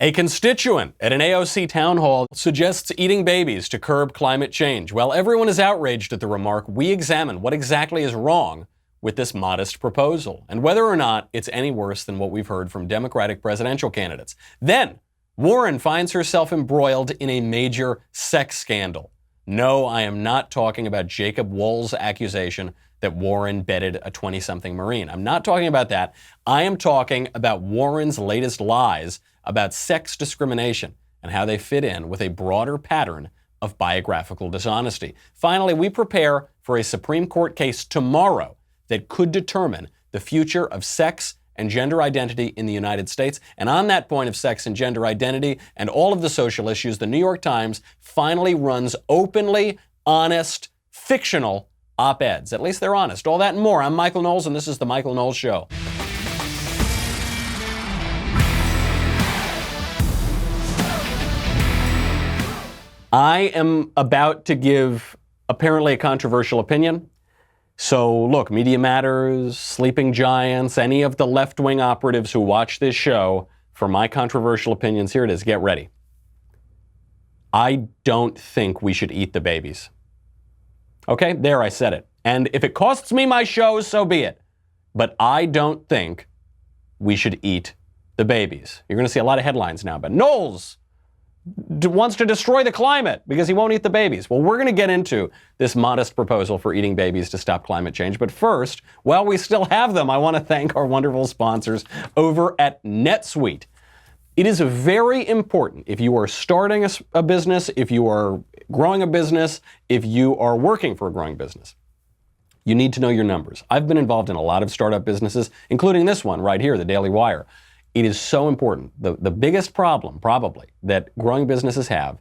A constituent at an AOC town hall suggests eating babies to curb climate change. While everyone is outraged at the remark, we examine what exactly is wrong with this modest proposal and whether or not it's any worse than what we've heard from Democratic presidential candidates. Then, Warren finds herself embroiled in a major sex scandal. No, I am not talking about Jacob Wool's accusation that Warren bedded a 20-something Marine. I'm not talking about that. I am talking about Warren's latest lies about sex discrimination and how they fit in with a broader pattern of biographical dishonesty. Finally, we prepare for a Supreme Court case tomorrow that could determine the future of sex and gender identity in the United States. And on that point of sex and gender identity and all of the social issues, the New York Times finally runs openly honest, fictional op-eds. At least they're honest. All that and more. I'm Michael Knowles, and this is The Michael Knowles Show. I am about to give apparently a controversial opinion. So look, Media Matters, Sleeping Giants, any of the left-wing operatives who watch this show, for my controversial opinions, here it is, get ready. I don't think we should eat the babies. Okay, there, I said it. And if it costs me my show, so be it. But I don't think we should eat the babies. You're going to see a lot of headlines now about Knowles wants to destroy the climate because he won't eat the babies. Well, we're going to get into this modest proposal for eating babies to stop climate change. But first, while we still have them, I want to thank our wonderful sponsors over at NetSuite. It is very important if you are starting a business, if you are growing a business, if you are working for a growing business. You need to know your numbers. I've been involved in a lot of startup businesses, including this one right here, the Daily Wire. It is so important. The biggest problem, probably, that growing businesses have,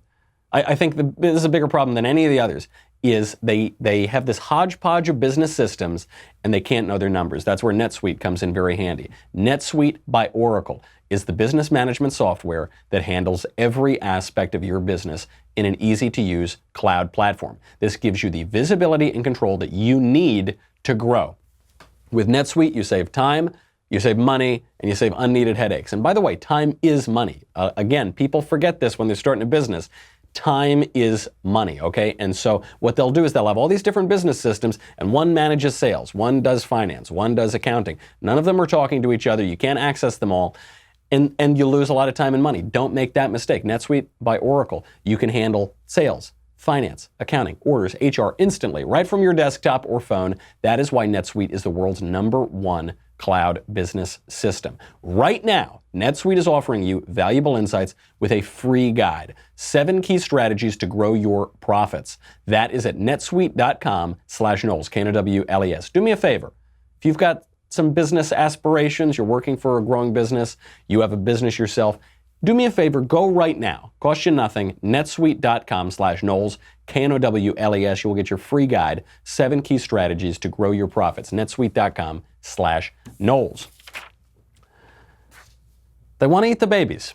I think this is a bigger problem than any of the others, is they have this hodgepodge of business systems and they can't know their numbers. That's where NetSuite comes in very handy. NetSuite by Oracle is the business management software that handles every aspect of your business in an easy-to-use cloud platform. This gives you the visibility and control that you need to grow. With NetSuite, you save time, you save money, and you save unneeded headaches. And by the way, time is money. Again, people forget this when they're starting a business. Time is money, okay? And so what they'll do is they'll have all these different business systems, and one manages sales, one does finance, one does accounting. None of them are talking to each other. You can't access them all. And you lose a lot of time and money. Don't make that mistake. NetSuite by Oracle, you can handle sales, finance, accounting, orders, HR instantly, right from your desktop or phone. That is why NetSuite is the world's #1 cloud business system. Right now, NetSuite is offering you valuable insights with a free guide. 7 key strategies to grow your profits. That is at netsuite.com/Knowles, Knowles. Do me a favor. If you've got some business aspirations, you're working for a growing business, you have a business yourself, do me a favor, go right now. Cost you nothing, netsuite.com/Knowles, Knowles. You will get your free guide, 7 key strategies to grow your profits, netsuite.com/Knowles. They want to eat the babies.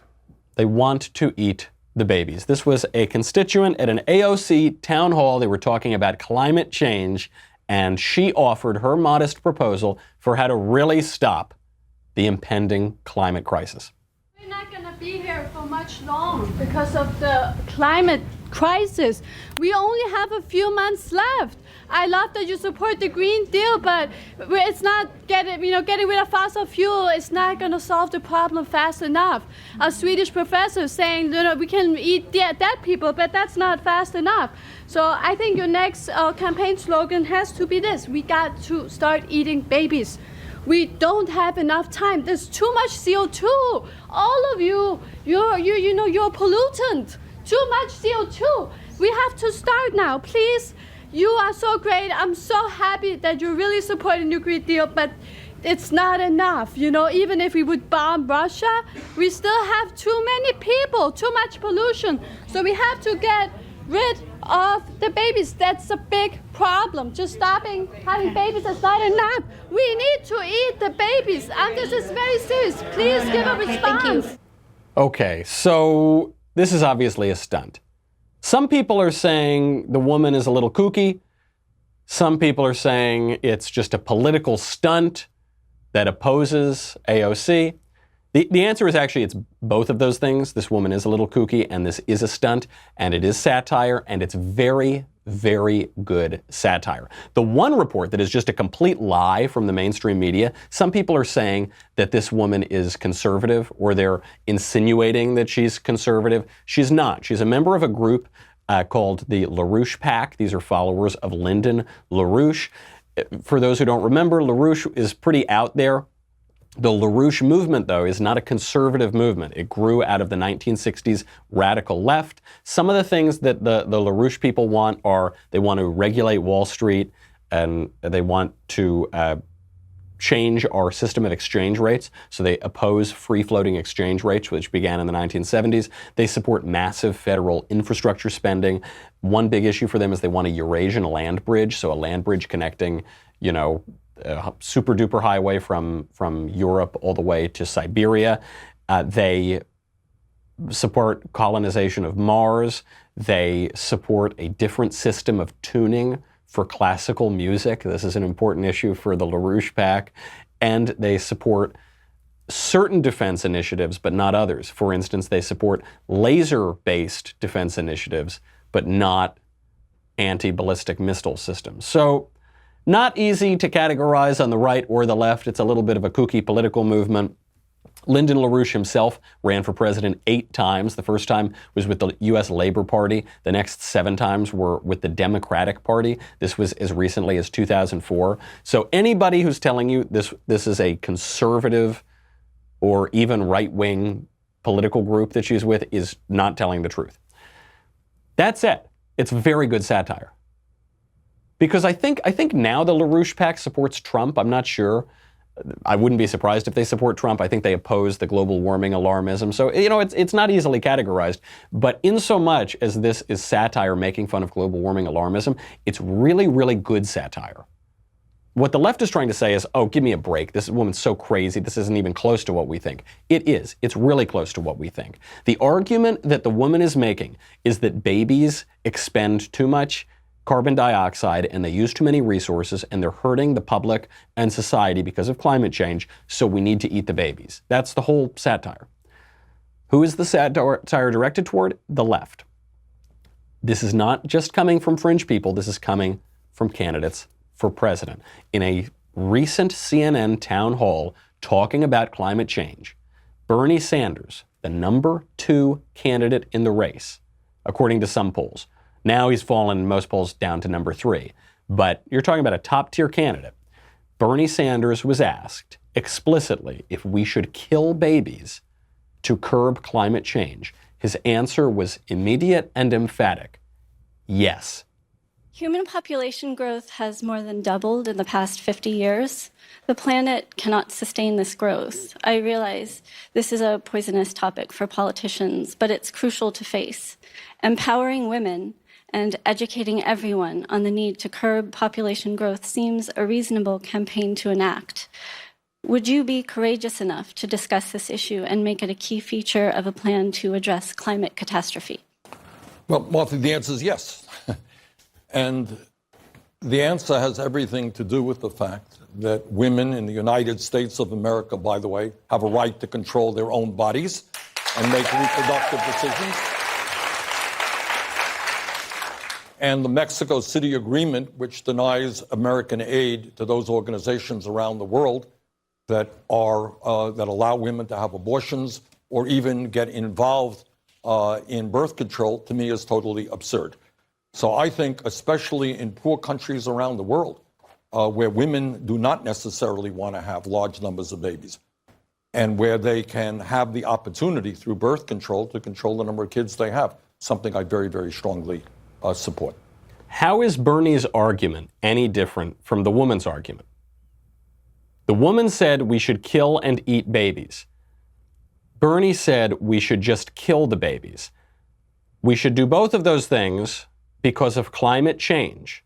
They want to eat the babies. This was a constituent at an AOC town hall. They were talking about climate change, and she offered her modest proposal for how to really stop the impending climate crisis. We're not going to be here for much long because of the climate crisis. We only have a few months left. I love that you support the Green Deal, but it's not getting rid of fossil fuel. It's not going to solve the problem fast enough. A Swedish professor saying, we can eat dead people, but that's not fast enough. So I think your next campaign slogan has to be this: we got to start eating babies. We don't have enough time. There's too much CO2. All of you're a pollutant. Too much CO2. We have to start now, please. You are so great. I'm so happy that you're really supporting the Green Deal, but it's not enough. Even if we would bomb Russia, we still have too many people, too much pollution. So we have to get rid of the babies. That's a big problem. Just stopping having babies is not enough. We need to eat the babies. And this is very serious. Please give a response. Okay, so this is obviously a stunt. Some people are saying the woman is a little kooky. Some people are saying it's just a political stunt that opposes AOC. The answer is actually it's both of those things. This woman is a little kooky, and this is a stunt, and it is satire, and it's very, very good satire. The one report that is just a complete lie from the mainstream media, some people are saying that this woman is conservative, or they're insinuating that she's conservative. She's not. She's a member of a group called the LaRouche PAC. These are followers of Lyndon LaRouche. For those who don't remember, LaRouche is pretty out there. The LaRouche movement, though, is not a conservative movement. It grew out of the 1960s radical left. Some of the things that the LaRouche people want are they want to regulate Wall Street, and they want to change our system of exchange rates. So they oppose free-floating exchange rates, which began in the 1970s. They support massive federal infrastructure spending. One big issue for them is they want a Eurasian land bridge, so a land bridge connecting, a super duper highway from Europe all the way to Siberia. They support colonization of Mars. They support a different system of tuning for classical music. This is an important issue for the LaRouche PAC. And they support certain defense initiatives, but not others. For instance, they support laser-based defense initiatives, but not anti-ballistic missile systems. So, not easy to categorize on the right or the left. It's a little bit of a kooky political movement. Lyndon LaRouche himself ran for president 8 times. The first time was with the U.S. Labor Party. The next 7 times were with the Democratic Party. This was as recently as 2004. So anybody who's telling you this is a conservative or even right-wing political group that she's with is not telling the truth. That said, it's very good satire. Because I think now the LaRouche PAC supports Trump. I'm not sure. I wouldn't be surprised if they support Trump. I think they oppose the global warming alarmism. So, it's not easily categorized. But in so much as this is satire making fun of global warming alarmism, it's really, really good satire. What the left is trying to say is, oh, give me a break. This woman's so crazy. This isn't even close to what we think. It is. It's really close to what we think. The argument that the woman is making is that babies expend too much carbon dioxide and they use too many resources and they're hurting the public and society because of climate change, so we need to eat the babies. That's the whole satire. Who is the satire directed toward? The left. This is not just coming from fringe people, this is coming from candidates for president. In a recent CNN town hall talking about climate change, Bernie Sanders, the number 2 candidate in the race, according to some polls. Now he's fallen in most polls down to number 3. But you're talking about a top-tier candidate. Bernie Sanders was asked explicitly if we should kill babies to curb climate change. His answer was immediate and emphatic. Yes. Human population growth has more than doubled in the past 50 years. The planet cannot sustain this growth. I realize this is a poisonous topic for politicians, but it's crucial to face. Empowering women and educating everyone on the need to curb population growth seems a reasonable campaign to enact. Would you be courageous enough to discuss this issue and make it a key feature of a plan to address climate catastrophe? Well, Martha, the answer is yes. And the answer has everything to do with the fact that women in the United States of America, by the way, have a right to control their own bodies and make reproductive decisions. And the Mexico City Agreement, which denies American aid to those organizations around the world that allow women to have abortions or even get involved in birth control, to me is totally absurd. So I think, especially in poor countries around the world, where women do not necessarily want to have large numbers of babies, and where they can have the opportunity through birth control to control the number of kids they have, something I very, very strongly support. How is Bernie's argument any different from the woman's argument? The woman said we should kill and eat babies. Bernie said we should just kill the babies. We should do both of those things because of climate change.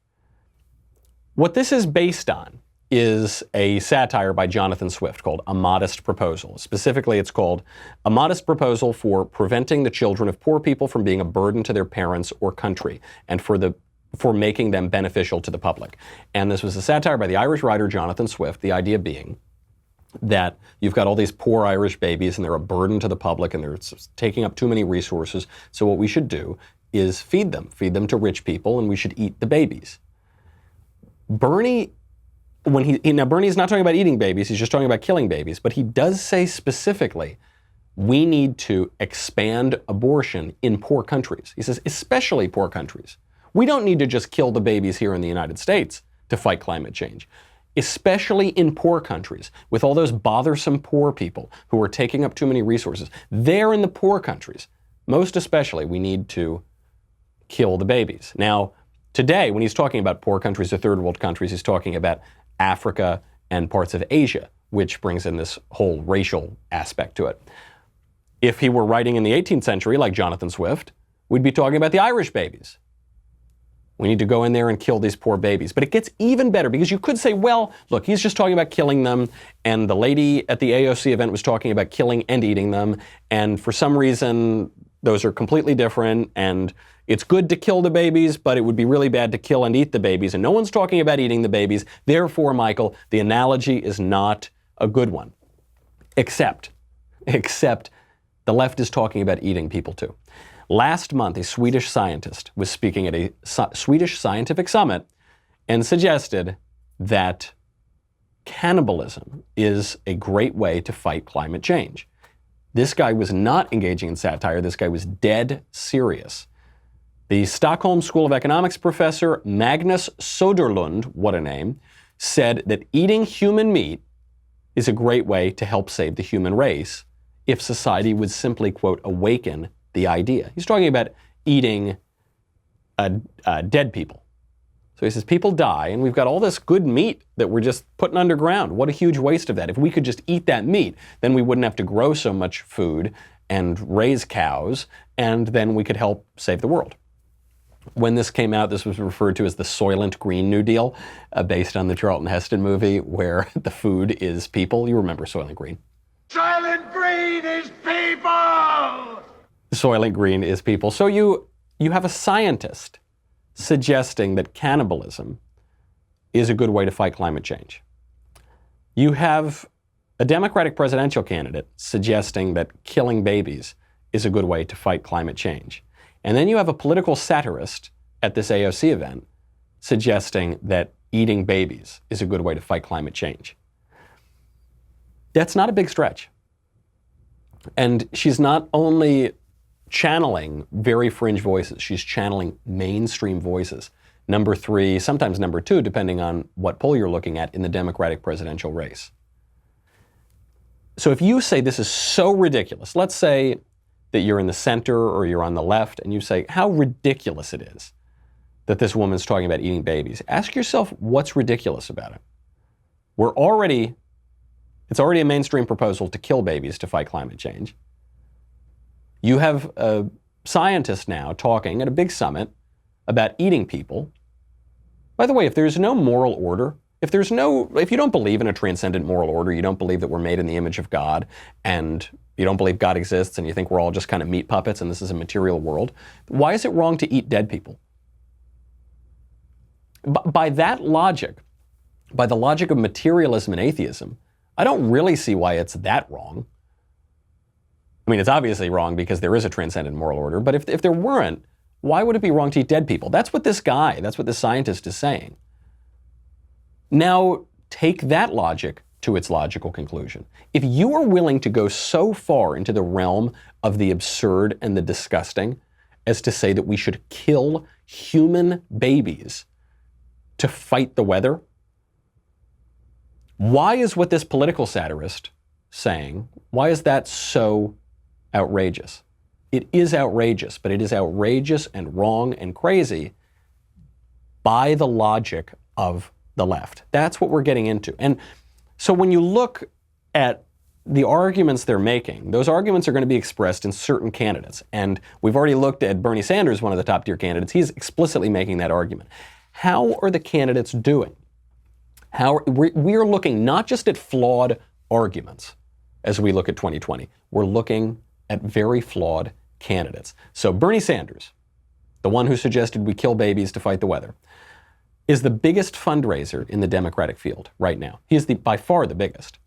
What this is based on is a satire by Jonathan Swift called A Modest Proposal. Specifically, it's called A Modest Proposal for Preventing the Children of Poor People from Being a Burden to Their Parents or Country, and for making them beneficial to the public. And this was a satire by the Irish writer Jonathan Swift, the idea being that you've got all these poor Irish babies and they're a burden to the public and they're taking up too many resources. So what we should do is feed them to rich people, and we should eat the babies. Bernie, now Bernie's not talking about eating babies, he's just talking about killing babies, but he does say specifically, we need to expand abortion in poor countries. He says, especially poor countries. We don't need to just kill the babies here in the United States to fight climate change. Especially in poor countries, with all those bothersome poor people who are taking up too many resources. There in the poor countries, most especially, we need to kill the babies. Now, today, when he's talking about poor countries or third world countries, he's talking about Africa and parts of Asia, which brings in this whole racial aspect to it. If he were writing in the 18th century, like Jonathan Swift, we'd be talking about the Irish babies. We need to go in there and kill these poor babies. But it gets even better, because you could say, well, look, he's just talking about killing them, and the lady at the AOC event was talking about killing and eating them, and for some reason, those are completely different, and it's good to kill the babies, but it would be really bad to kill and eat the babies, and no one's talking about eating the babies. Therefore, Michael, the analogy is not a good one. Except the left is talking about eating people too. Last month, a Swedish scientist was speaking at a Swedish scientific summit and suggested that cannibalism is a great way to fight climate change. This guy was not engaging in satire. This guy was dead serious. The Stockholm School of Economics professor Magnus Söderlund, what a name, said that eating human meat is a great way to help save the human race if society would simply, quote, awaken the idea. He's talking about eating dead people. So he says people die, and we've got all this good meat that we're just putting underground. What a huge waste of that. If we could just eat that meat, then we wouldn't have to grow so much food and raise cows, and then we could help save the world. When this came out, this was referred to as the Soylent Green New Deal, based on the Charlton Heston movie where the food is people. You remember Soylent Green. Soylent Green is people! Soylent Green is people. So you have a scientist suggesting that cannibalism is a good way to fight climate change. You have a Democratic presidential candidate suggesting that killing babies is a good way to fight climate change. And then you have a political satirist at this AOC event suggesting that eating babies is a good way to fight climate change. That's not a big stretch. And she's not only channeling very fringe voices, she's channeling mainstream voices. Number 3, sometimes number 2, depending on what poll you're looking at in the Democratic presidential race. So if you say this is so ridiculous, let's say that you're in the center or you're on the left, and you say how ridiculous it is that this woman's talking about eating babies. Ask yourself what's ridiculous about it. It's already a mainstream proposal to kill babies to fight climate change. You have a scientist now talking at a big summit about eating people. By the way, if there's no moral order, if you don't believe in a transcendent moral order, you don't believe that we're made in the image of God, and you don't believe God exists, and you think we're all just kind of meat puppets and this is a material world, why is it wrong to eat dead people? By that logic, by the logic of materialism and atheism, I don't really see why it's that wrong. I mean, it's obviously wrong because there is a transcendent moral order, but if there weren't, why would it be wrong to eat dead people? That's what this scientist is saying. Now, take that logic to its logical conclusion. If you are willing to go so far into the realm of the absurd and the disgusting as to say that we should kill human babies to fight the weather, why is what this political satirist saying, why is that so outrageous? It is outrageous, but it is outrageous and wrong and crazy by the logic of the left. That's what we're getting into. And so when you look at the arguments they're making, those arguments are going to be expressed in certain candidates. And we've already looked at Bernie Sanders, one of the top tier candidates. He's explicitly making that argument. How are the candidates doing? We're looking not just at flawed arguments as we look at 2020. We're looking at very flawed candidates. So Bernie Sanders, the one who suggested we kill babies to fight the weather, is the biggest fundraiser in the Democratic field right now. He is by far the biggest.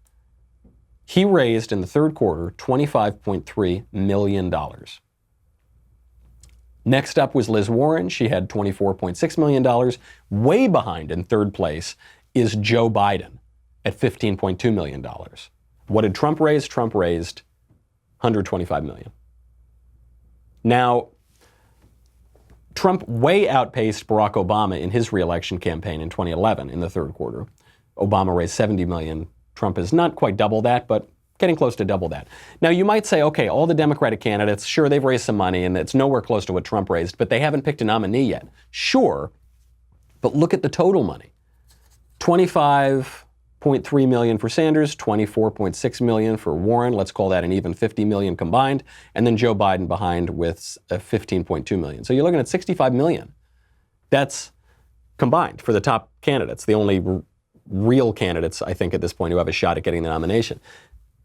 He raised in the third quarter $25.3 million. Next up was Liz Warren. She had $24.6 million. Way behind in third place is Joe Biden at $15.2 million. What did Trump raise? Trump raised $125 million. Now, Trump way outpaced Barack Obama in his reelection campaign in 2011 in the third quarter. Obama raised $70 million. Trump is not quite double that, but getting close to double that. Now, you might say, okay, all the Democratic candidates, sure, they've raised some money, and it's nowhere close to what Trump raised, but they haven't picked a nominee yet. Sure, but look at the total money. $25.3 million for Sanders, $24.6 million for Warren, let's call that an even $50 million combined, and then Joe Biden behind with $15.2 million. So you're looking at $65 million. That's combined for the top candidates, the only real candidates, I think, at this point who have a shot at getting the nomination.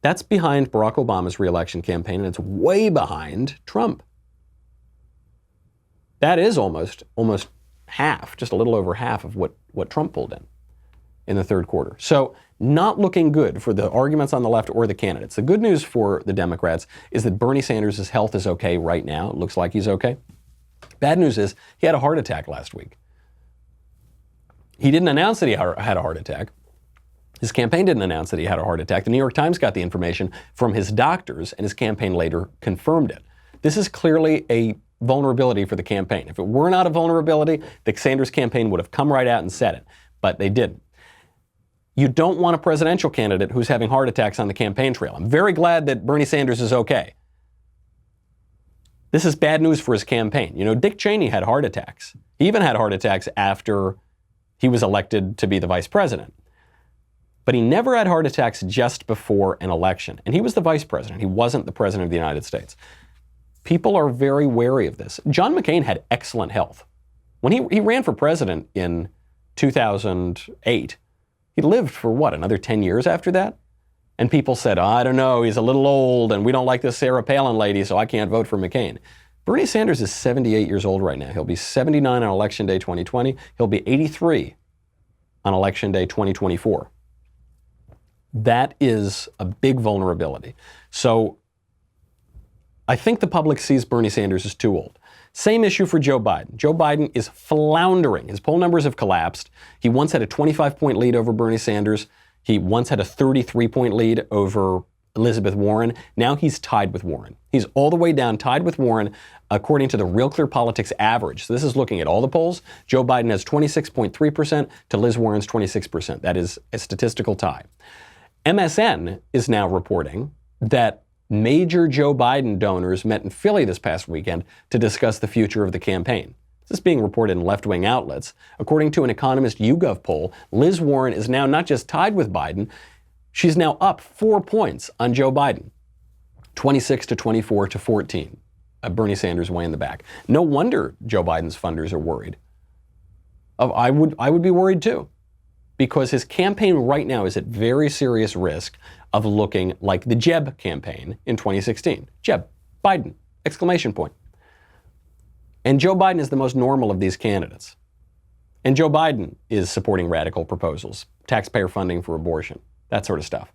That's behind Barack Obama's reelection campaign, and it's way behind Trump. That is almost half, just a little over half of what Trump pulled in the third quarter. So not looking good for the arguments on the left or the candidates. The good news for the Democrats is that Bernie Sanders' health is okay right now. It looks like he's okay. Bad news is he had a heart attack last week. He didn't announce that he had a heart attack. His campaign didn't announce that he had a heart attack. The New York Times got the information from his doctors, and his campaign later confirmed it. This is clearly a vulnerability for the campaign. If it were not a vulnerability, the Sanders campaign would have come right out and said it, but they didn't. You don't want a presidential candidate who's having heart attacks on the campaign trail. I'm very glad that Bernie Sanders is okay. This is bad news for his campaign. You know, Dick Cheney had heart attacks. He even had heart attacks after he was elected to be the vice president. But he never had heart attacks just before an election. And he was the vice president. He wasn't the president of the United States. People are very wary of this. John McCain had excellent health. When he ran for president in 2008, he lived for what, another 10 years after that? And people said, I don't know, he's a little old and we don't like this Sarah Palin lady, so I can't vote for McCain. Bernie Sanders is 78 years old right now. He'll be 79 on Election Day 2020. He'll be 83 on Election Day 2024. That is a big vulnerability. So I think the public sees Bernie Sanders as too old. Same issue for Joe Biden. Joe Biden is floundering. His poll numbers have collapsed. He once had a 25-point lead over Bernie Sanders. He once had a 33-point lead over Elizabeth Warren. Now he's tied with Warren. He's all the way down, tied with Warren, according to the Real Clear Politics average. So this is looking at all the polls. Joe Biden has 26.3% to Liz Warren's 26%. That is a statistical tie. MSN is now reporting that major Joe Biden donors met in Philly this past weekend to discuss the future of the campaign. This is being reported in left-wing outlets. According to an Economist YouGov poll, Liz Warren is now not just tied with Biden, she's now up 4 points on Joe Biden, 26 to 24 to 14. Bernie Sanders way in the back. No wonder Joe Biden's funders are worried. I would be worried too, because his campaign right now is at very serious risk of looking like the Jeb campaign in 2016. Jeb, Biden, exclamation point. And Joe Biden is the most normal of these candidates. And Joe Biden is supporting radical proposals, taxpayer funding for abortion, that sort of stuff.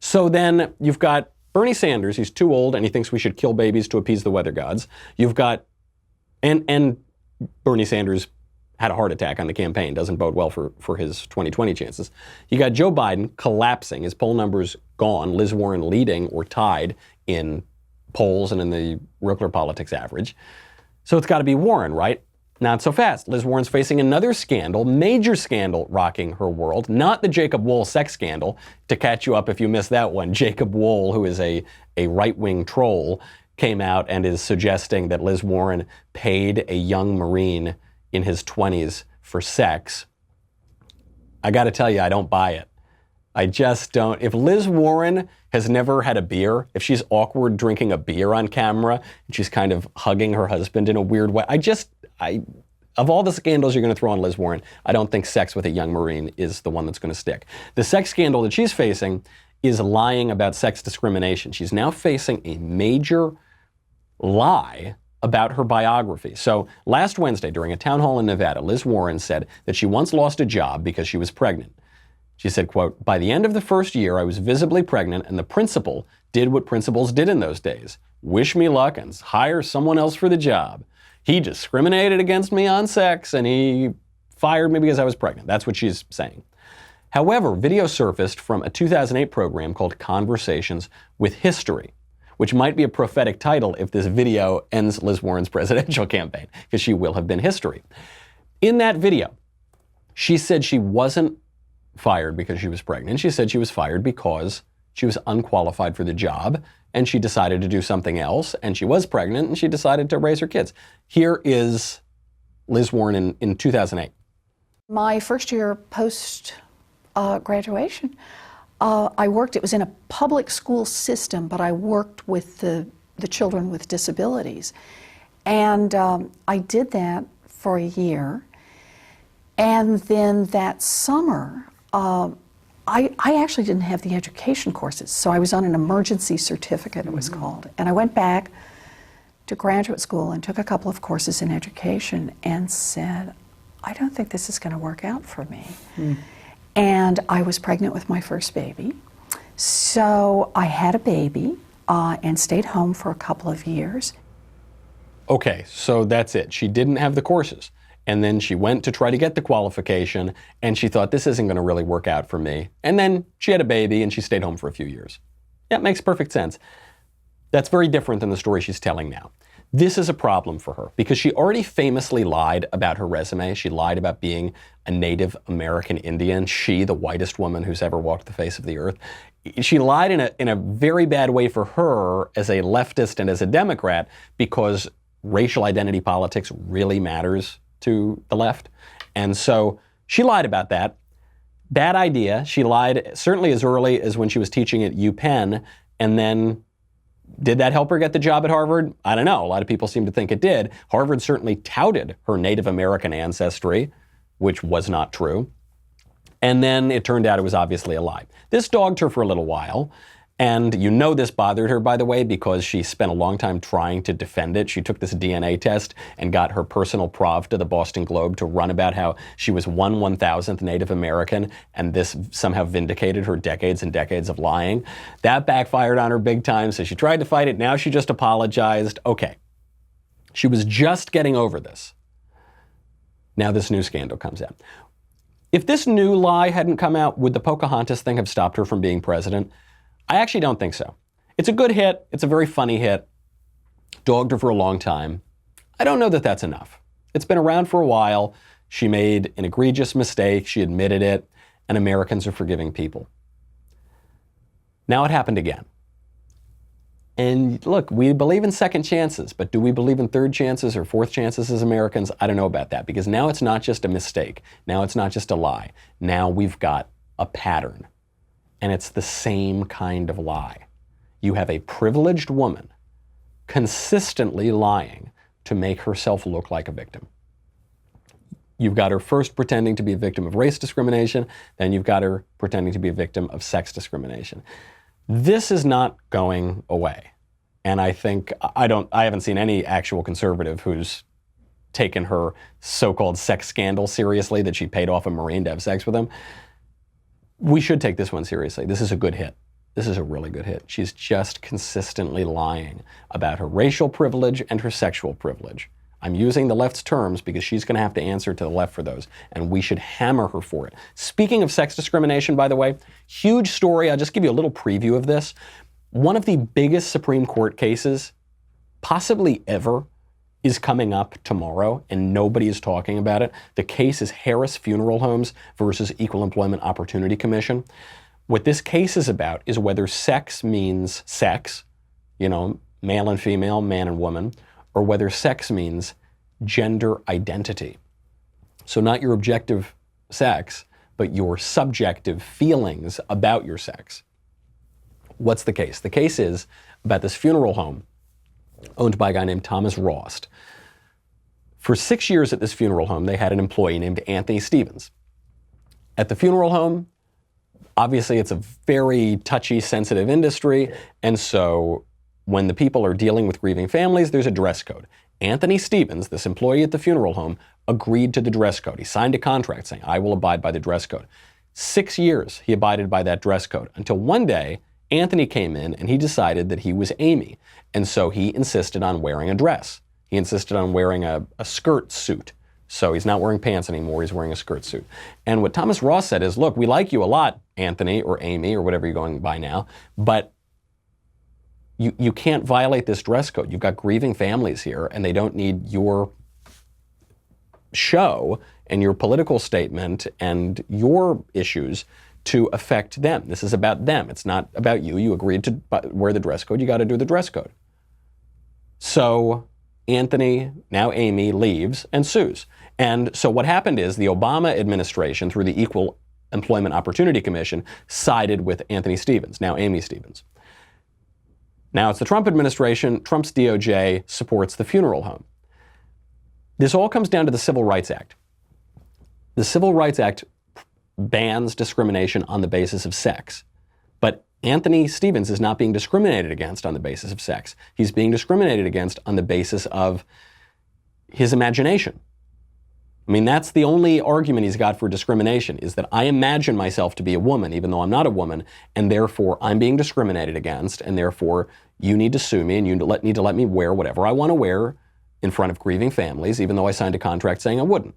So then you've got Bernie Sanders, he's too old and he thinks we should kill babies to appease the weather gods. You've got, and Bernie Sanders had a heart attack on the campaign, doesn't bode well for his 2020 chances. You got Joe Biden collapsing, his poll numbers gone, Liz Warren leading or tied in polls and in the Real Clear Politics average. So it's got to be Warren, right? Not so fast. Liz Warren's facing another scandal, major scandal rocking her world, not the Jacob Wohl sex scandal. To catch you up if you missed that one, Jacob Wohl, who is a right-wing troll, came out and is suggesting that Liz Warren paid a young Marine in his 20s for sex. I got to tell you, I don't buy it. I just don't. If Liz Warren has never had a beer, if she's awkward drinking a beer on camera, and she's kind of hugging her husband in a weird way, of all the scandals you're going to throw on Liz Warren, I don't think sex with a young Marine is the one that's going to stick. The sex scandal that she's facing is lying about sex discrimination. She's now facing a major lie about her biography. So last Wednesday, during a town hall in Nevada, Liz Warren said that she once lost a job because she was pregnant. She said, quote, "By the end of the first year, I was visibly pregnant, and the principal did what principals did in those days. Wish me luck and hire someone else for the job. He discriminated against me on sex, and he fired me because I was pregnant." That's what she's saying. However, video surfaced from a 2008 program called Conversations with History, which might be a prophetic title if this video ends Liz Warren's presidential campaign, because she will have been history. In that video, she said she wasn't fired because she was pregnant. She said she was fired because she was unqualified for the job, and she decided to do something else, and she was pregnant, and she decided to raise her kids. Here is Liz Warren in 2008. My first year post graduation, I worked, it was in a public school system, but I worked with the children with disabilities. And I did that for a year. And then that summer, I actually didn't have the education courses, so I was on an emergency certificate, it was called. And I went back to graduate school and took a couple of courses in education and said, I don't think this is going to work out for me. And I was pregnant with my first baby. So I had a baby and stayed home for a couple of years. Okay, so that's it. She didn't have the courses. And then she went to try to get the qualification, and she thought, this isn't going to really work out for me. And then she had a baby, and she stayed home for a few years. That makes perfect sense. That's very different than the story she's telling now. This is a problem for her because she already famously lied about her resume. She lied about being a Native American Indian. She, the whitest woman who's ever walked the face of the earth. She lied in a very bad way for her as a leftist and as a Democrat because racial identity politics really matters to the left. And so she lied about that. Bad idea. She lied certainly as early as when she was teaching at UPenn, and then did that help her get the job at Harvard? I don't know. A lot of people seem to think it did. Harvard certainly touted her Native American ancestry, which was not true. And then it turned out it was obviously a lie. This dogged her for a little while. And you know this bothered her, by the way, because she spent a long time trying to defend it. She took this DNA test and got her personal prov to the Boston Globe to run about how she was 1/1000th Native American, and this somehow vindicated her decades and decades of lying. That backfired on her big time, so she tried to fight it. Now she just apologized. Okay. She was just getting over this. Now this new scandal comes out. If this new lie hadn't come out, would the Pocahontas thing have stopped her from being president? I actually don't think so. It's a good hit. It's a very funny hit. Dogged her for a long time. I don't know that that's enough. It's been around for a while. She made an egregious mistake. She admitted it. And Americans are forgiving people. Now it happened again. And look, we believe in second chances, but do we believe in third chances or fourth chances as Americans? I don't know about that, because now it's not just a mistake. Now it's not just a lie. Now we've got a pattern. And it's the same kind of lie. You have a privileged woman consistently lying to make herself look like a victim. You've got her first pretending to be a victim of race discrimination, then you've got her pretending to be a victim of sex discrimination. This is not going away. And I think, I haven't seen any actual conservative who's taken her so-called sex scandal seriously, that she paid off a Marine to have sex with him. We should take this one seriously. This is a good hit. This is a really good hit. She's just consistently lying about her racial privilege and her sexual privilege. I'm using the left's terms because she's going to have to answer to the left for those, and we should hammer her for it. Speaking of sex discrimination, by the way, huge story. I'll just give you a little preview of this. One of the biggest Supreme Court cases, possibly ever, is coming up tomorrow, and nobody is talking about it. The case is Harris Funeral Homes versus Equal Employment Opportunity Commission. What this case is about is whether sex means sex, male and female, man and woman, or whether sex means gender identity. So not your objective sex, but your subjective feelings about your sex. What's the case? The case is about this funeral home owned by a guy named Thomas Rost. For 6 years at this funeral home, they had an employee named Anthony Stevens. At the funeral home, obviously it's a very touchy, sensitive industry, and so when the people are dealing with grieving families, there's a dress code. Anthony Stevens, this employee at the funeral home, agreed to the dress code. He signed a contract saying, I will abide by the dress code. 6 years he abided by that dress code until one day Anthony came in and he decided that he was Amy. And so he insisted on wearing a dress. He insisted on wearing a skirt suit. So he's not wearing pants anymore, he's wearing a skirt suit. And what Thomas Ross said is, look, we like you a lot, Anthony or Amy or whatever you're going by now, but you can't violate this dress code. You've got grieving families here and they don't need your show and your political statement and your issues to affect them. This is about them. It's not about you. You agreed to wear the dress code. You got to do the dress code. So Anthony, now Amy, leaves and sues. And so what happened is the Obama administration, through the Equal Employment Opportunity Commission, sided with Anthony Stevens, now Amy Stevens. Now it's the Trump administration. Trump's DOJ supports the funeral home. This all comes down to the Civil Rights Act. The Civil Rights Act bans discrimination on the basis of sex. But Anthony Stevens is not being discriminated against on the basis of sex. He's being discriminated against on the basis of his imagination. I mean, that's the only argument he's got for discrimination, is that I imagine myself to be a woman, even though I'm not a woman, and therefore I'm being discriminated against, and therefore you need to sue me and you need to let me wear whatever I want to wear in front of grieving families, even though I signed a contract saying I wouldn't.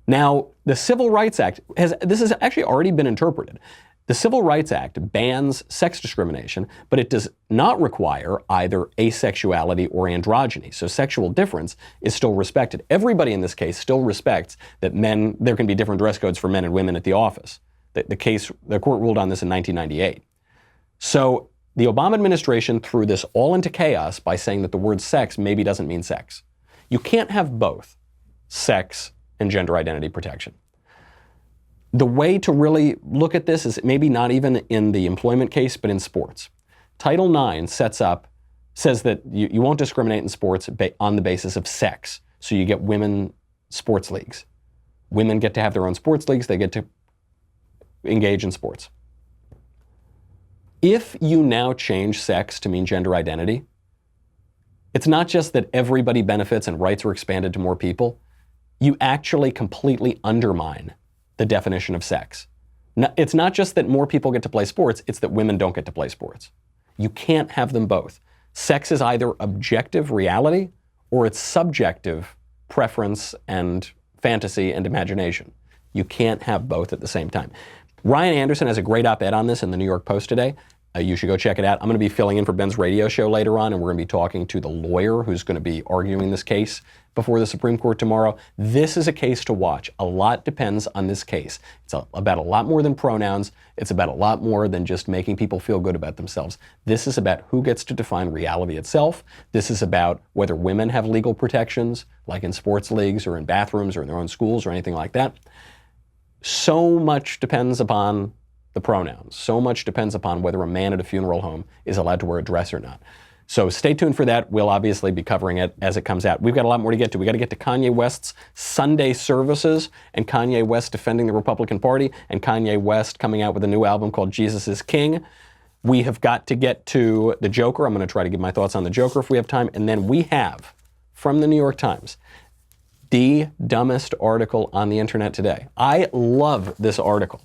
Now, the Civil Rights Act this has actually already been interpreted. The Civil Rights Act bans sex discrimination, but it does not require either asexuality or androgyny. So sexual difference is still respected. Everybody in this case still respects that there can be different dress codes for men and women at the office. The court ruled on this in 1998. So the Obama administration threw this all into chaos by saying that the word sex maybe doesn't mean sex. You can't have both sex and gender identity protection. The way to really look at this is maybe not even in the employment case, but in sports. Title IX says that you won't discriminate in sports on the basis of sex. So you get women sports leagues. Women get to have their own sports leagues. They get to engage in sports. If you now change sex to mean gender identity, it's not just that everybody benefits and rights are expanded to more people. You actually completely undermine the definition of sex. It's not just that more people get to play sports, it's that women don't get to play sports. You can't have them both. Sex is either objective reality or it's subjective preference and fantasy and imagination. You can't have both at the same time. Ryan Anderson has a great op-ed on this in the New York Post today. You should go check it out. I'm going to be filling in for Ben's radio show later on, and we're going to be talking to the lawyer who's going to be arguing this case before the Supreme Court tomorrow. This is a case to watch. A lot depends on this case. It's about a lot more than pronouns. It's about a lot more than just making people feel good about themselves. This is about who gets to define reality itself. This is about whether women have legal protections, like in sports leagues or in bathrooms or in their own schools or anything like that. So much depends upon the pronouns. So much depends upon whether a man at a funeral home is allowed to wear a dress or not. So stay tuned for that. We'll obviously be covering it as it comes out. We've got a lot more to get to. We got to get to Kanye West's Sunday services and Kanye West defending the Republican Party and Kanye West coming out with a new album called Jesus is King. We have got to get to the Joker. I'm going to try to give my thoughts on the Joker if we have time. And then we have, from the New York Times, the dumbest article on the internet today. I love this article.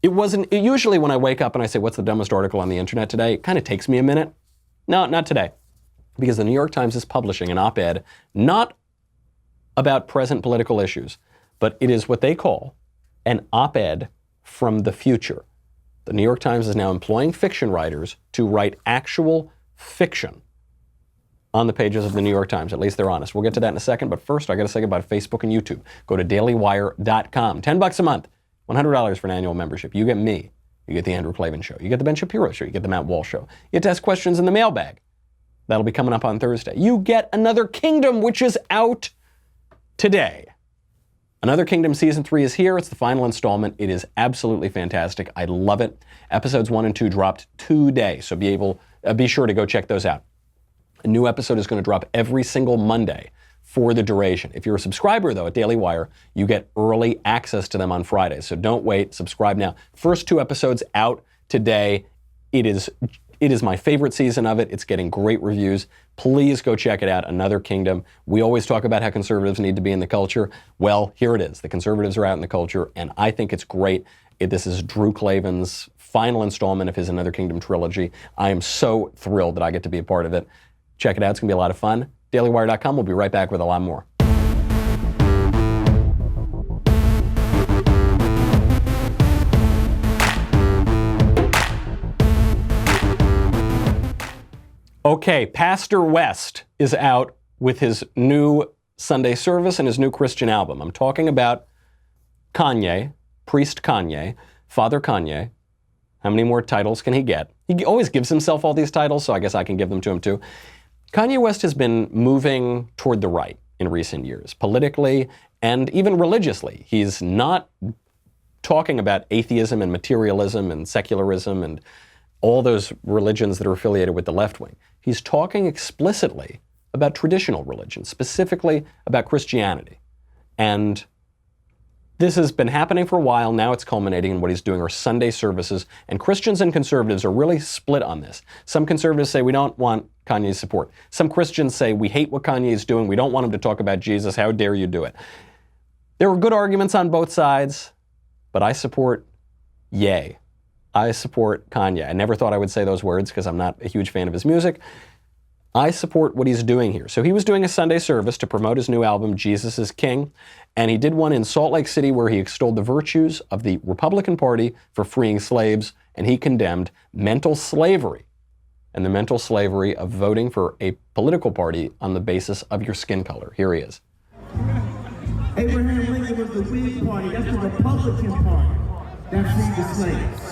Usually when I wake up and I say, what's the dumbest article on the internet today? It kind of takes me a minute. No, not today. Because the New York Times is publishing an op-ed, not about present political issues, but it is what they call an op-ed from the future. The New York Times is now employing fiction writers to write actual fiction on the pages of the New York Times. At least they're honest. We'll get to that in a second, but first I got to say goodbye to Facebook and YouTube. Go to dailywire.com. $10 a month. $100 for an annual membership. You get me. You get the Andrew Klavan Show. You get the Ben Shapiro Show. You get the Matt Walsh Show. You get to ask questions in the mailbag. That'll be coming up on Thursday. You get Another Kingdom, which is out today. Another Kingdom Season 3 is here. It's the final installment. It is absolutely fantastic. I love it. Episodes 1 and 2 dropped today, so be sure to go check those out. A new episode is going to drop every single Monday for the duration. If you're a subscriber, though, at Daily Wire, you get early access to them on Fridays. So don't wait. Subscribe now. First 2 episodes out today. It is It is my favorite season of it. It's getting great reviews. Please go check it out, Another Kingdom. We always talk about how conservatives need to be in the culture. Well, here it is. The conservatives are out in the culture, and I think it's great. This is Drew Klavan's final installment of his Another Kingdom trilogy. I am so thrilled that I get to be a part of it. Check it out. It's going to be a lot of fun. DailyWire.com. We'll be right back with a lot more. Okay, Pastor West is out with his new Sunday service and his new Christian album. I'm talking about Kanye, Priest Kanye, Father Kanye. How many more titles can he get? He always gives himself all these titles, so I guess I can give them to him too. Kanye West has been moving toward the right in recent years, politically and even religiously. He's not talking about atheism and materialism and secularism and all those religions that are affiliated with the left wing. He's talking explicitly about traditional religion, specifically about Christianity. And this has been happening for a while. Now it's culminating in what he's doing are Sunday services. And Christians and conservatives are really split on this. Some conservatives say we don't want Kanye's support. Some Christians say we hate what Kanye is doing. We don't want him to talk about Jesus. How dare you do it? There were good arguments on both sides, but I support Ye. I support Kanye. I never thought I would say those words because I'm not a huge fan of his music. I support what he's doing here. So he was doing a Sunday service to promote his new album, Jesus is King, and he did one in Salt Lake City where he extolled the virtues of the Republican Party for freeing slaves, and he condemned mental slavery and the mental slavery of voting for a political party on the basis of your skin color. Here he is. Abraham Lincoln was the Whig Party. That's the Republican Party that freed the slaves.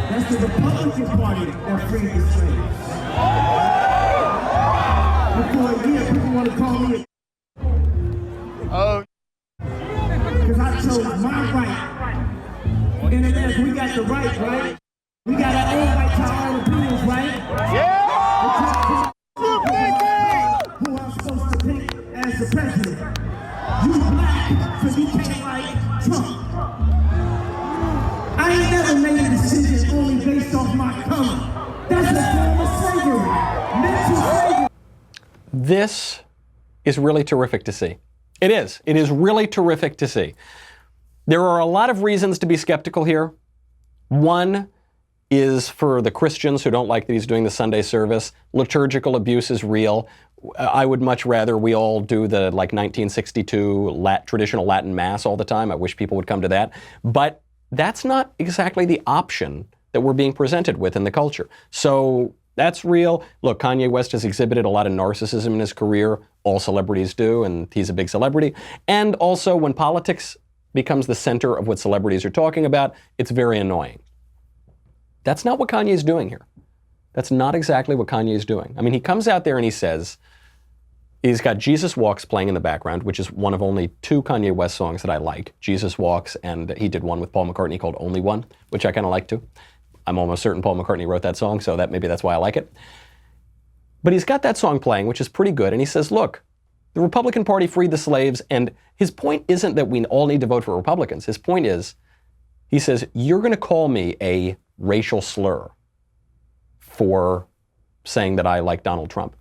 That's the Republican Party that freed the slaves. Before a year, people want to call me because I chose my right. Internet, we got the right? We got our own right to our own opinions, right? Yeah! Who I'm supposed to pick as the president. You black, so you can't like Trump. I ain't never made a decision only based off my color. That's a form of slavery. Mental slavery. This is really terrific to see. It is. It is really terrific to see. There are a lot of reasons to be skeptical here. One is for the Christians who don't like that he's doing the Sunday service. Liturgical abuse is real. I would much rather we all do the 1962 traditional Latin Mass all the time. I wish people would come to that. But that's not exactly the option that we're being presented with in the culture. So that's real. Look, Kanye West has exhibited a lot of narcissism in his career. All celebrities do, and he's a big celebrity. And also, when politics becomes the center of what celebrities are talking about, it's very annoying. That's not what Kanye's doing here. That's not exactly what Kanye's doing. I mean, he comes out there and he says, he's got Jesus Walks playing in the background, which is one of only two Kanye West songs that I like. Jesus Walks, and he did one with Paul McCartney called Only One, which I kind of like too. I'm almost certain Paul McCartney wrote that song, so maybe that's why I like it. But he's got that song playing, which is pretty good, and he says, look, the Republican Party freed the slaves, and his point isn't that we all need to vote for Republicans. His point is, he says, you're going to call me a racial slur for saying that I like Donald Trump.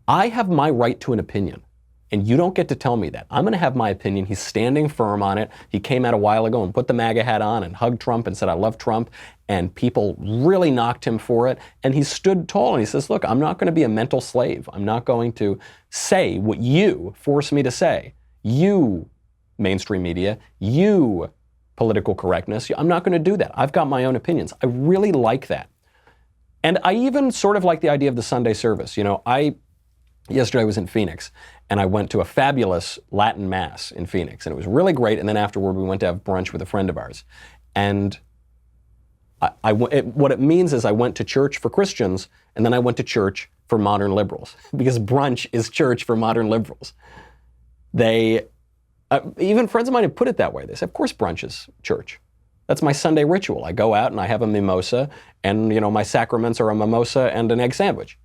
I have my right to an opinion, and you don't get to tell me that. I'm going to have my opinion. He's standing firm on it. He came out a while ago and put the MAGA hat on and hugged Trump and said, I love Trump, and people really knocked him for it. And he stood tall and he says, look, I'm not going to be a mental slave. I'm not going to say what you force me to say. You, mainstream media, you, political correctness, I'm not going to do that. I've got my own opinions. I really like that. And I even sort of like the idea of the Sunday service. You know, yesterday I was in Phoenix, and I went to a fabulous Latin Mass in Phoenix, and it was really great. And then afterward, we went to have brunch with a friend of ours. And what it means is I went to church for Christians, and then I went to church for modern liberals, because brunch is church for modern liberals. Even friends of mine have put it that way. They say, of course brunch is church. That's my Sunday ritual. I go out and I have a mimosa, and my sacraments are a mimosa and an egg sandwich.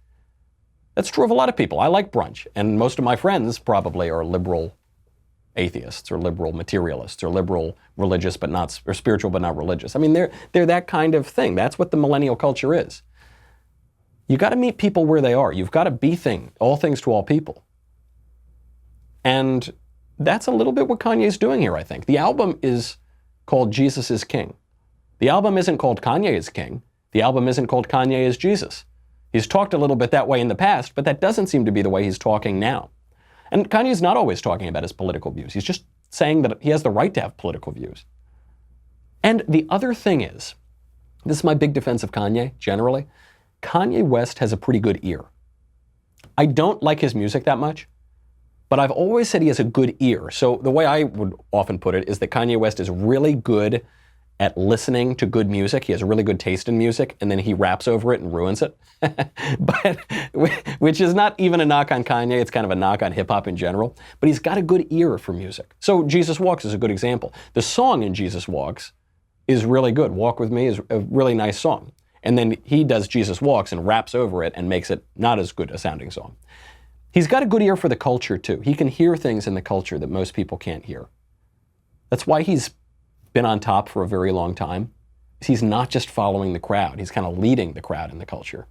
That's true of a lot of people. I like brunch, and most of my friends probably are liberal atheists or liberal materialists or liberal religious but not, or spiritual but not religious. I mean, they're that kind of thing. That's what the millennial culture is. You got to meet people where they are. You've got to be all things to all people. And that's a little bit what Kanye's doing here, I think. The album is called Jesus is King. The album isn't called Kanye is King. The album isn't called Kanye is Jesus. He's talked a little bit that way in the past, but that doesn't seem to be the way he's talking now. And Kanye's not always talking about his political views. He's just saying that he has the right to have political views. And the other thing is, this is my big defense of Kanye, generally, Kanye West has a pretty good ear. I don't like his music that much, but I've always said he has a good ear. So the way I would often put it is that Kanye West is really good at listening to good music. He has a really good taste in music, and then he raps over it and ruins it. But which is not even a knock on Kanye, it's kind of a knock on hip-hop in general. But he's got a good ear for music. So Jesus Walks is a good example. The song in Jesus Walks is really good. Walk With Me is a really nice song. And then he does Jesus Walks and raps over it and makes it not as good a sounding song. He's got a good ear for the culture too. He can hear things in the culture that most people can't hear. That's why he's been on top for a very long time. He's not just following the crowd. He's kind of leading the crowd in the culture.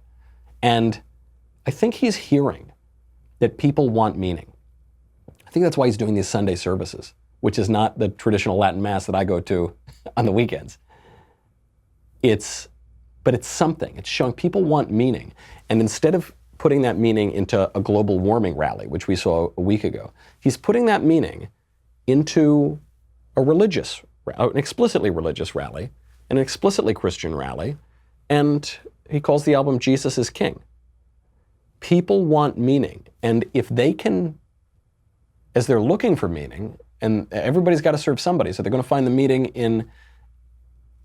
And I think he's hearing that people want meaning. I think that's why he's doing these Sunday services, which is not the traditional Latin Mass that I go to on the weekends. But it's something. It's showing people want meaning. And instead of putting that meaning into a global warming rally, which we saw a week ago, he's putting that meaning into an explicitly religious rally, an explicitly Christian rally, and he calls the album Jesus is King. People want meaning. And if they can, as they're looking for meaning, and everybody's got to serve somebody, so they're going to find the meaning in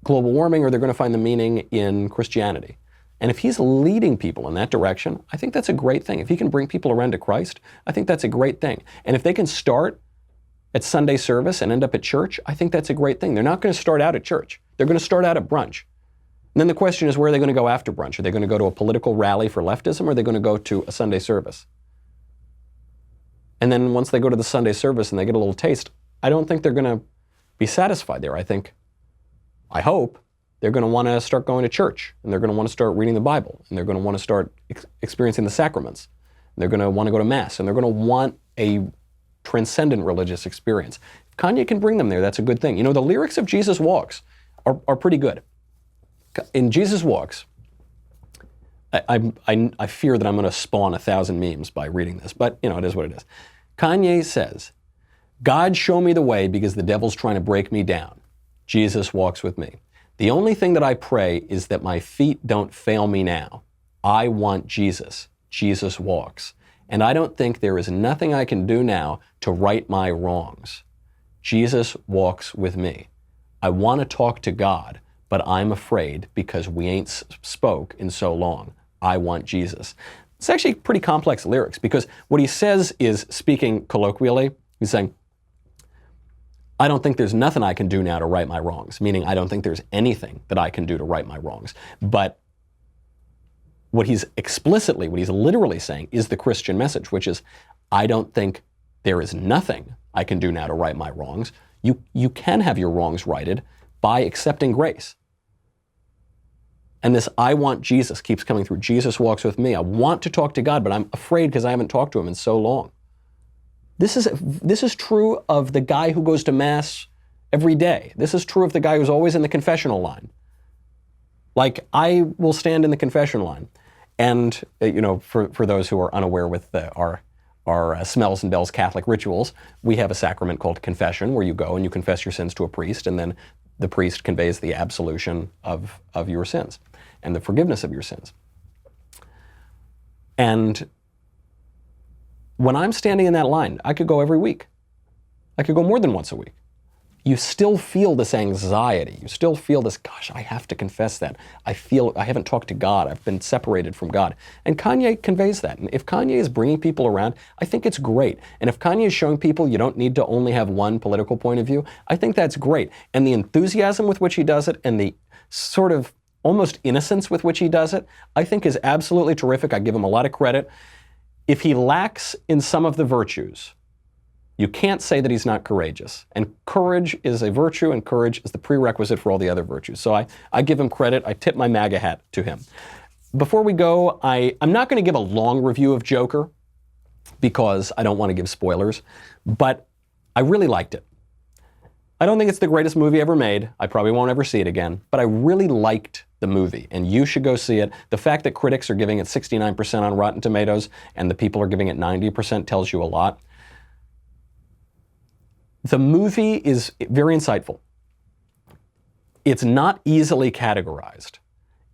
global warming or they're going to find the meaning in Christianity. And if he's leading people in that direction, I think that's a great thing. If he can bring people around to Christ, I think that's a great thing. And if they can start at Sunday service and end up at church, I think that's a great thing. They're not going to start out at church. They're going to start out at brunch. And then the question is, where are they going to go after brunch? Are they going to go to a political rally for leftism or are they going to go to a Sunday service? And then once they go to the Sunday service and they get a little taste, I don't think they're going to be satisfied there. I hope they're going to want to start going to church, and they're going to want to start reading the Bible, and they're going to want to start experiencing the sacraments, and they're going to want to go to Mass, and they're going to want a transcendent religious experience. If Kanye can bring them there, that's a good thing. You know, the lyrics of Jesus Walks are pretty good. In Jesus Walks, I fear that I'm going to spawn 1,000 memes by reading this, but you know, it is what it is. Kanye says, "God, show me the way because the devil's trying to break me down. Jesus walks with me. The only thing that I pray is that my feet don't fail me now. I want Jesus. Jesus walks. And I don't think there is nothing I can do now to right my wrongs. Jesus walks with me. I want to talk to God, but I'm afraid because we ain't spoke in so long. I want Jesus." It's actually pretty complex lyrics because what he says is, speaking colloquially, he's saying, I don't think there's nothing I can do now to right my wrongs, meaning I don't think there's anything that I can do to right my wrongs. But what he's literally saying is the Christian message, which is, I don't think there is nothing I can do now to right my wrongs. You can have your wrongs righted by accepting grace. And this I want Jesus keeps coming through. Jesus walks with me. I want to talk to God, but I'm afraid because I haven't talked to him in so long. This is true of the guy who goes to Mass every day. This is true of the guy who's always in the confessional line. Like, I will stand in the confession line. And, you know, for those who are unaware with our Smells and Bells Catholic rituals, we have a sacrament called confession where you go and you confess your sins to a priest, and then the priest conveys the absolution of your sins and the forgiveness of your sins. And when I'm standing in that line, I could go every week. I could go more than once a week. You still feel this anxiety. You still feel this, gosh, I have to confess that. I feel I haven't talked to God. I've been separated from God. And Kanye conveys that. And if Kanye is bringing people around, I think it's great. And if Kanye is showing people you don't need to only have one political point of view, I think that's great. And the enthusiasm with which he does it and the sort of almost innocence with which he does it, I think is absolutely terrific. I give him a lot of credit. If he lacks in some of the virtues, you can't say that he's not courageous. And courage is a virtue, and courage is the prerequisite for all the other virtues. So I give him credit. I tip my MAGA hat to him. Before we go, I'm not going to give a long review of Joker because I don't want to give spoilers, but I really liked it. I don't think it's the greatest movie ever made. I probably won't ever see it again, but I really liked the movie, and you should go see it. The fact that critics are giving it 69% on Rotten Tomatoes and the people are giving it 90% tells you a lot. The movie is very insightful. It's not easily categorized.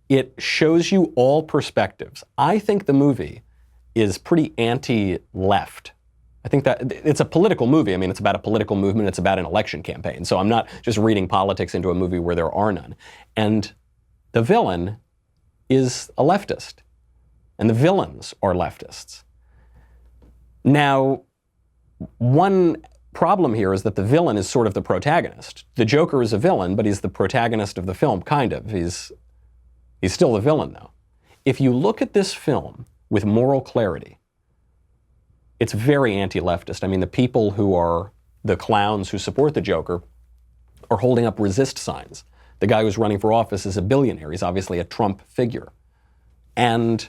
It shows you all perspectives. I think the movie is pretty anti-left. I think that it's a political movie. I mean, it's about a political movement. It's about an election campaign. So I'm not just reading politics into a movie where there are none. And the villain is a leftist. And the villains are leftists. Now, one problem here is that the villain is sort of the protagonist. The Joker is a villain, but he's the protagonist of the film, kind of. He's still the villain, though. If you look at this film with moral clarity, it's very anti-leftist. I mean, the people who are the clowns who support the Joker are holding up resist signs. The guy who's running for office is a billionaire. He's obviously a Trump figure. And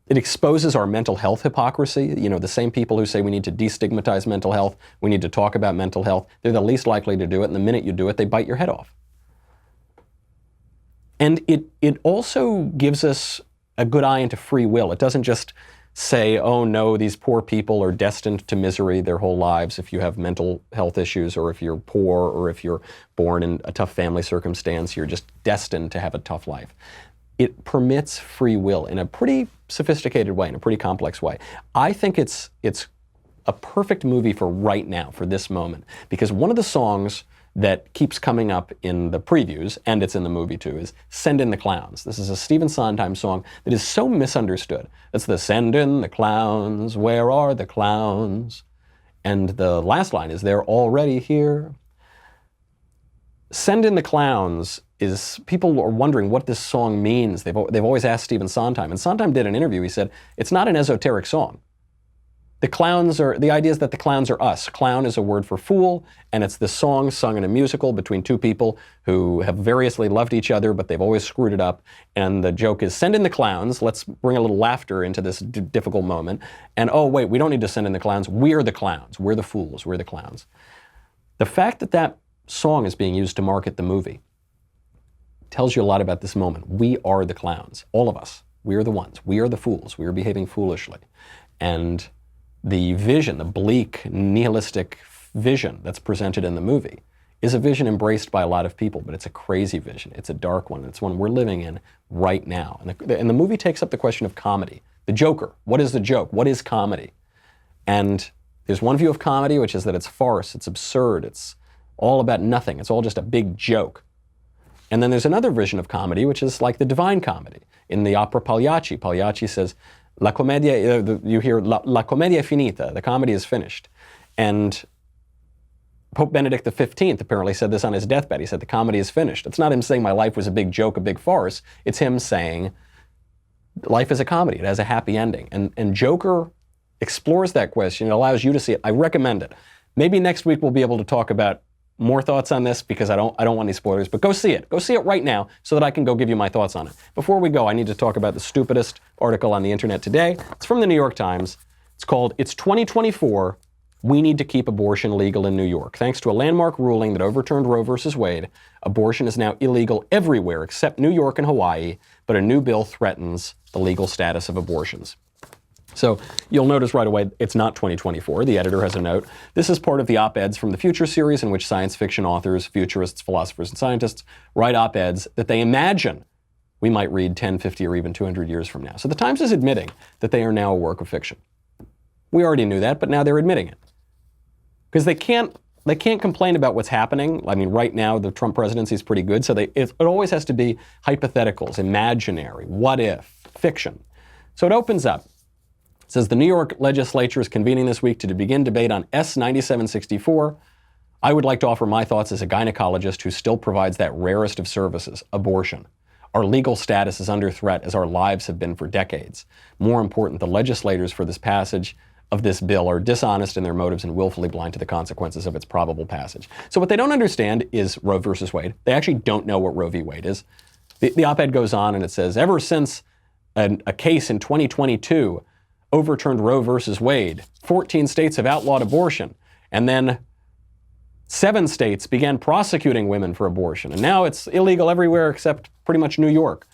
it exposes our mental health hypocrisy. You know, the same people who say we need to destigmatize mental health, we need to talk about mental health, they're the least likely to do it, and the minute you do it, they bite your head off. And it also gives us a good eye into free will. It doesn't just say, oh no, these poor people are destined to misery their whole lives if you have mental health issues, or if you're poor, or if you're born in a tough family circumstance, you're just destined to have a tough life. It permits free will in a pretty sophisticated way, in a pretty complex way. I think it's a perfect movie for right now, for this moment, because one of the songs that keeps coming up in the previews, and it's in the movie too, is Send in the Clowns. This is a Stephen Sondheim song that is so misunderstood. It's the Send in the Clowns, where are the clowns? And the last line is, they're already here. Send in the Clowns is, people are wondering what this song means. They've always asked Stephen Sondheim, and Sondheim did an interview. He said, it's not an esoteric song. The idea is that the clowns are us. Clown is a word for fool, and it's this song sung in a musical between two people who have variously loved each other, but they've always screwed it up. And the joke is, send in the clowns. Let's bring a little laughter into this difficult moment. And oh, wait, we don't need to send in the clowns. We're the clowns. We're the fools. We're the clowns. The fact that that song is being used to market the movie tells you a lot about this moment. We are the clowns. All of us. We are the ones. We are the fools. We are behaving foolishly. And the vision, the bleak, nihilistic vision that's presented in the movie is a vision embraced by a lot of people, but it's a crazy vision. It's a dark one. It's one we're living in right now. And the movie takes up the question of comedy. The Joker. What is the joke? What is comedy? And there's one view of comedy, which is that it's farce, it's absurd, it's all about nothing. It's all just a big joke. And then there's another vision of comedy, which is like the Divine Comedy. In the opera Pagliacci, Pagliacci says, La commedia, you hear la commedia è finita, the comedy is finished. And Pope Benedict XV apparently said this on his deathbed. He said, the comedy is finished. It's not him saying my life was a big joke, a big farce. It's him saying life is a comedy. It has a happy ending. And Joker explores that question. It allows you to see it. I recommend it. Maybe next week we'll be able to talk about more thoughts on this, because I don't want any spoilers, but go see it. Go see it right now so that I can go give you my thoughts on it. Before we go, I need to talk about the stupidest article on the internet today. It's from the New York Times. It's called, It's 2024, We Need to Keep Abortion Legal in New York. Thanks to a landmark ruling that overturned Roe versus Wade, abortion is now illegal everywhere except New York and Hawaii, but a new bill threatens the legal status of abortions. So you'll notice right away it's not 2024. The editor has a note. This is part of the op-eds from the Future series, in which science fiction authors, futurists, philosophers, and scientists write op-eds that they imagine we might read 10, 50, or even 200 years from now. So the Times is admitting that they are now a work of fiction. We already knew that, but now they're admitting it. Because they can't complain about what's happening. I mean, right now the Trump presidency is pretty good, so it always has to be hypotheticals, imaginary, what if, fiction. So it opens up. It says, the New York legislature is convening this week to begin debate on S 9764. I would like to offer my thoughts as a gynecologist who still provides that rarest of services, abortion. Our legal status is under threat, as our lives have been for decades. More important, the legislators for this passage of this bill are dishonest in their motives and willfully blind to the consequences of its probable passage. So what they don't understand is Roe versus Wade. They actually don't know what Roe v. Wade is. The op-ed goes on and it says, ever since a case in 2022 overturned Roe versus Wade, 14 states have outlawed abortion. And then 7 states began prosecuting women for abortion. And now it's illegal everywhere except pretty much New York.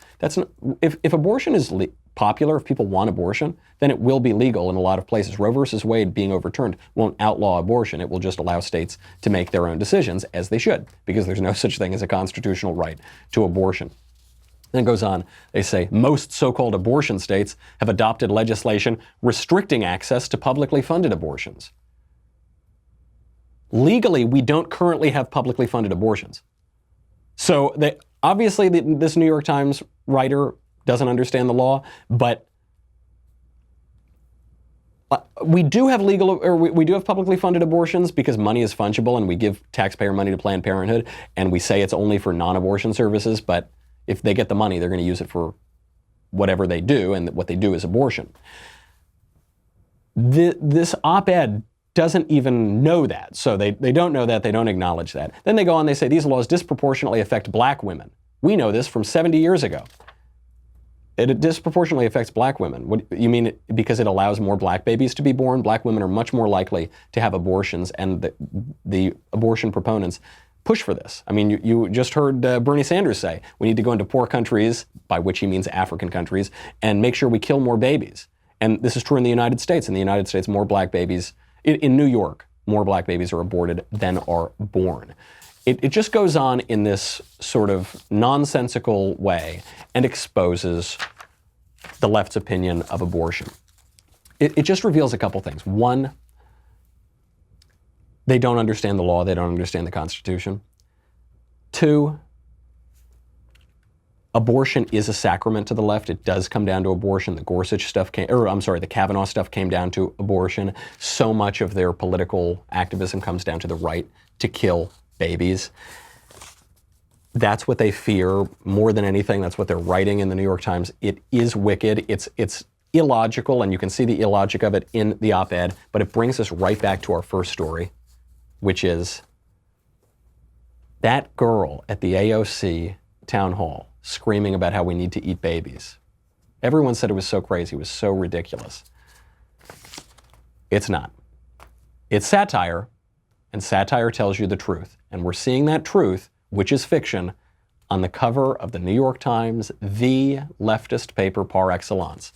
If abortion is popular, if people want abortion, then it will be legal in a lot of places. Roe versus Wade being overturned won't outlaw abortion. It will just allow states to make their own decisions, as they should, because there's no such thing as a constitutional right to abortion. Then it goes on, they say, most so-called abortion states have adopted legislation restricting access to publicly funded abortions. Legally, we don't currently have publicly funded abortions. So obviously this New York Times writer doesn't understand the law, but we do have we do have publicly funded abortions because money is fungible and we give taxpayer money to Planned Parenthood and we say it's only for non-abortion services, but if they get the money, they're going to use it for whatever they do, and what they do is abortion. This op-ed doesn't even know that. So they don't know that, they don't acknowledge that. Then they go on, they say these laws disproportionately affect black women. We know this from 70 years ago. It disproportionately affects black women. What you mean because it allows more black babies to be born? Black women are much more likely to have abortions, and the abortion proponents push for this. I mean, you just heard Bernie Sanders say, we need to go into poor countries, by which he means African countries, and make sure we kill more babies. And this is true in the United States. In the United States, more black babies, in New York, more black babies are aborted than are born. It just goes on in this sort of nonsensical way and exposes the left's opinion of abortion. It just reveals a couple things. One, they don't understand the law, they don't understand the Constitution. 2, abortion is a sacrament to the left. It does come down to abortion. The the Kavanaugh stuff came down to abortion. So much of their political activism comes down to the right to kill babies. That's what they fear more than anything. That's what they're writing in the New York Times. It is wicked. It's illogical, and you can see the illogic of it in the op-ed, but it brings us right back to our first story, which is that girl at the AOC town hall screaming about how we need to eat babies. Everyone said it was so crazy, it was so ridiculous. It's not. It's satire, and satire tells you the truth. And we're seeing that truth, which is fiction, on the cover of the New York Times, the leftist paper par excellence.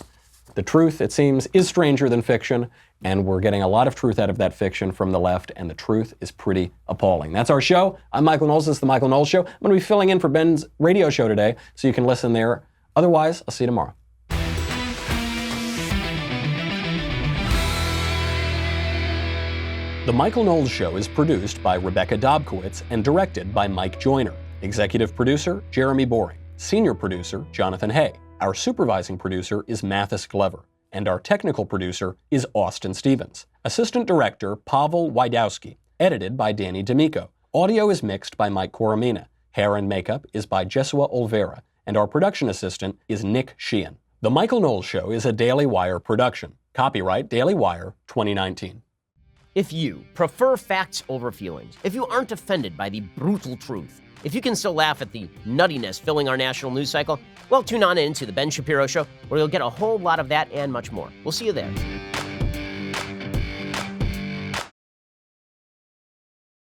The truth, it seems, is stranger than fiction, and we're getting a lot of truth out of that fiction from the left, and the truth is pretty appalling. That's our show. I'm Michael Knowles. This is The Michael Knowles Show. I'm going to be filling in for Ben's radio show today, so you can listen there. Otherwise, I'll see you tomorrow. The Michael Knowles Show is produced by Rebecca Dobkowitz and directed by Mike Joyner. Executive producer, Jeremy Boring. Senior producer, Jonathan Hay. Our supervising producer is Mathis Glover. And our technical producer is Austin Stevens. Assistant director, Pavel Wydowski. Edited by Danny D'Amico. Audio is mixed by Mike Coromina. Hair and makeup is by Jesua Olvera. And our production assistant is Nick Sheehan. The Michael Knowles Show is a Daily Wire production. Copyright Daily Wire 2019. If you prefer facts over feelings, if you aren't offended by the brutal truth, if you can still laugh at the nuttiness filling our national news cycle, well, tune on in to The Ben Shapiro Show, where you'll get a whole lot of that and much more. We'll see you there.